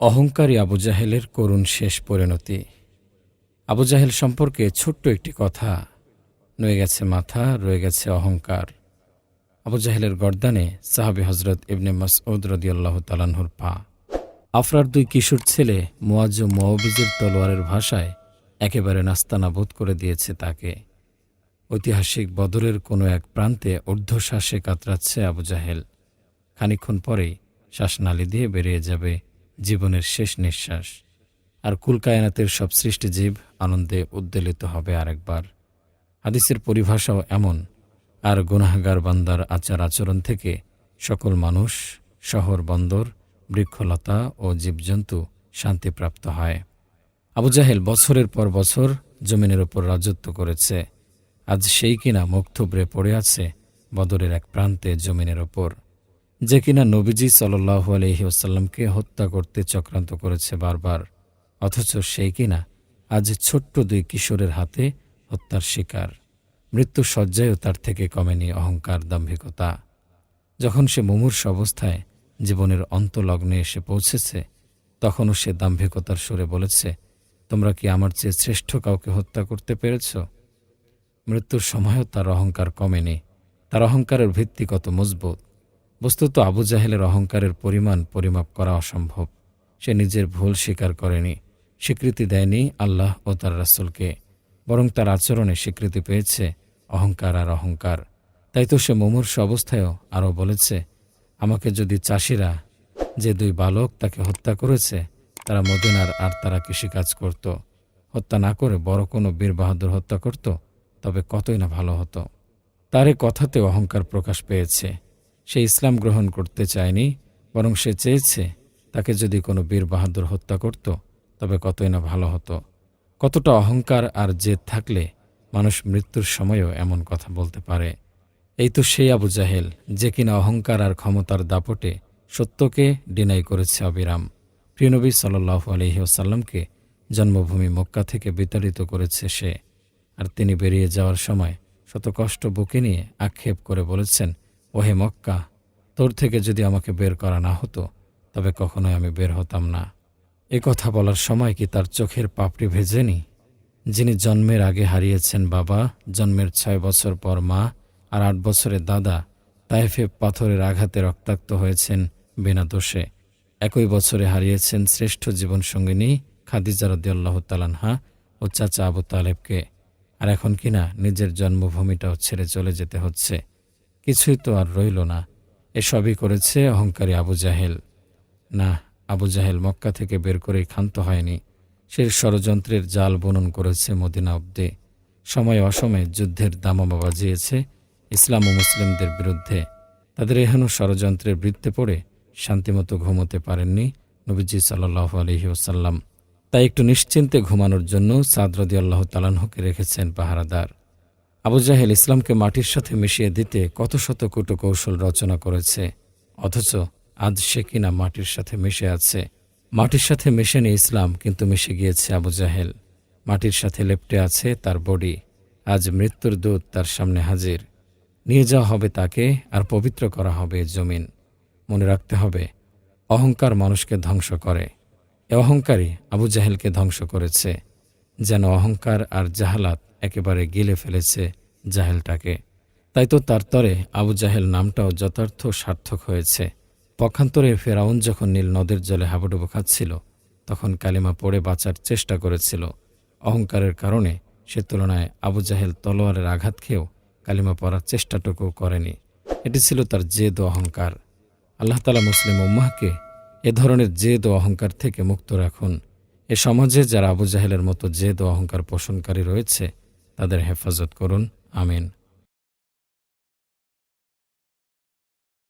অহংকারী আবু জাহেলের করুণ শেষ পরিণতি। আবু জাহেল সম্পর্কে ছোট্ট একটি কথা, নয়ে গেছে মাথা, রয়ে গেছে অহংকার। আবু জাহেলের গর্দানে সাহাবী হজরত ইবনে মাসউদ রাদিয়াল্লাহু তাআলা আনহুর পা। আফরার দুই কিশোর ছেলে মুয়াজ ও মুআবিজের তলোয়ারের ভাষায় একেবারে নাস্তানাবুদ করে দিয়েছে তাকে। ঐতিহাসিক বদরের কোনো এক প্রান্তে ঊর্ধ্বশ্বাসে কাতরাচ্ছে আবু জাহেল। খানিকক্ষণ পরেই শ্বাসনালী দিয়ে বেরিয়ে যাবে জীবনের শেষ নিঃশ্বাস। আর কুলকায়নাতের সব সৃষ্টিজীব আনন্দে উদ্বেলিত হবে আরেকবার। হাদিসের পরিভাষাও এমন। আর গুনাহগার বান্দার আচার আচরণ থেকে সকল মানুষ, শহর বন্দর, বৃক্ষলতা ও জীবজন্তু শান্তিপ্রাপ্ত হয়। আবু জাহেল বছরের পর বছর জমিনের ওপর রাজত্ব করেছে। আজ সেই কিনা মুখ থুবড়ে পড়ে আছে বদরের এক প্রান্তে জমিনের ওপর, যে কিনা নবীজি সাল্লাল্লাহু আলাইহি ওয়াসাল্লামকে হত্যা করতে চক্রান্ত করেছে বারবার, অথচ সেই কিনা আজ ছোট্ট দুই কিশোরের হাতে হত্যার শিকার। মৃত্যু শয্যায়ও তার থেকে কমেনি অহংকার, দাম্ভিকতা। যখন সে মুমূর্ষু অবস্থায় জীবনের অন্তলগ্নে এসে পৌঁছেছে, তখনও সে দাম্ভিকতার সুরে বলেছে, তোমরা কি আমার চেয়ে শ্রেষ্ঠ কাউকে হত্যা করতে পেরেছ? মৃত্যুর সময়ও তার অহংকার কমেনি। তার অহংকারের ভিত্তি কত মজবুত! বস্তুত আবু জাহেলের অহংকারের পরিমাণ পরিমাপ করা অসম্ভব। সে নিজের ভুল স্বীকার করেনি, স্বীকৃতি দেয়নি আল্লাহ ও তার রাসূলকে, বরং তার আচরণে স্বীকৃতি পেয়েছে অহংকার আর অহংকার। তাই তো সে মুমূর্ষু অবস্থায়ও আরও বলেছে, আমাকে যদি চাষিরা, যে দুই বালক তাকে হত্যা করেছে, তারা মদিনার আর তারা কৃষিকাজ করত, হত্যা না করে বড় কোনো বীর বাহাদুর হত্যা করত, তবে কতই না ভালো হতো। তার এ কথাতে অহংকার প্রকাশ পেয়েছে। সে ইসলাম গ্রহণ করতে চায়নি, বরং সে চেয়েছে তাকে যদি কোনো বীর বাহাদুর হত্যা করত, তবে কতই না ভালো হতো। কতটা অহংকার আর জেদ থাকলে মানুষ মৃত্যুর সময়ও এমন কথা বলতে পারে। এই তো সেই আবু জাহেল, যে কিনা অহংকার আর ক্ষমতার দাপটে সত্যকে ডিনাই করেছে অবিরাম। প্রিয়নবী সাল্লাল্লাহু আলাইহি ওয়াসাল্লামকে জন্মভূমি মক্কা থেকে বিতাড়িত করেছে সে। আর তিনি বেরিয়ে যাওয়ার সময় শত কষ্ট বুকে নিয়ে আক্ষেপ করে বলেছেন, ওহে মক্কা, তোর থেকে যদি আমাকে বের করা না হতো, তবে কখনোই আমি বের হতাম না। এ কথা বলার সময় কি তার চোখের পাপড়ি ভেজেনি? যিনি জন্মের আগে হারিয়েছেন বাবা, জন্মের 6 বছর পর মা, আর 8 বছরের দাদা, তায়েফে পাথরের আঘাতে রক্তাক্ত হয়েছেন বিনা দোষে। একই বছরে হারিয়েছেন শ্রেষ্ঠ জীবনসঙ্গিনী খাদিজা রাদিয়াল্লাহু তাআলা আনহা ও চাচা আবু তালেবকে। আর এখন কিনা নিজের জন্মভূমিটাও ছেড়ে চলে যেতে হচ্ছে। কিছুই তো আর রইল না। এসবই করেছে অহংকারী আবু জাহেল। না, আবু জাহেল মক্কা থেকে বের করেই ক্ষান্ত হয়নি। সে ষড়যন্ত্রের জাল বুনন করেছে মদিনা অব্দে। সময় অসময়ে যুদ্ধের দামামা বাজিয়েছে ইসলাম ও মুসলিমদের বিরুদ্ধে। তাদের এহেন ষড়যন্ত্রের বৃত্তে পড়ে শান্তিমতো ঘুমোতে পারেননি নবীজি সাল্লাল্লাহু আলাইহি ওয়াসাল্লাম। তাই একটু নিশ্চিন্তে ঘুমানোর জন্য সাদ রাদিয়াল্লাহু তাআলা আনহুকে রেখেছেন পাহারাদার। আবু জাহেল ইসলামকে মাটির সাথে মিশিয়ে দিতে কত শত কূটকৌশল রচনা করেছে, অথচ আজ সে কিনা মাটির সাথে মিশে আছে। মাটির সাথে মেশেনি ইসলাম, কিন্তু মিশে গিয়েছে আবু জাহেল। মাটির সাথে লেপ্টে আছে তার বডি। আজ মৃত্যুর দূত তার সামনে হাজির। নিয়ে যাওয়া হবে তাকে, আর পবিত্র করা হবে জমিন। মনে রাখতে হবে, অহংকার মানুষকে ধ্বংস করে। এ অহংকারী আবু জাহেলকে ধ্বংস করেছে, যেন অহংকার আর জাহালাত একেবারে গিলে ফেলেছে জাহেলটাকে। তাই তো তার তরে আবু জাহেল নামটাও যথার্থ সার্থক হয়েছে। পক্ষান্তরে ফেরাউন যখন নীল নদের জলে হাবুডুবু খাচ্ছিল, তখন কালিমা পড়ে বাঁচার চেষ্টা করেছিল। অহংকারের কারণে সে তুলনায় আবু জাহেল তলোয়ারের আঘাত খেয়েও কালিমা পড়ার চেষ্টাটুকু করেনি। এটি ছিল তার জেদ ও অহংকার। আল্লাহ তাআলা মুসলিম উম্মাহকে এ ধরনের জেদ ও অহংকার থেকে মুক্ত রাখুন। এ সমাজে যারা আবু জাহেলের মতো জেদ ও অহংকার পোষণকারী রয়েছে, তাদের হেফাজত করুন। আমিন।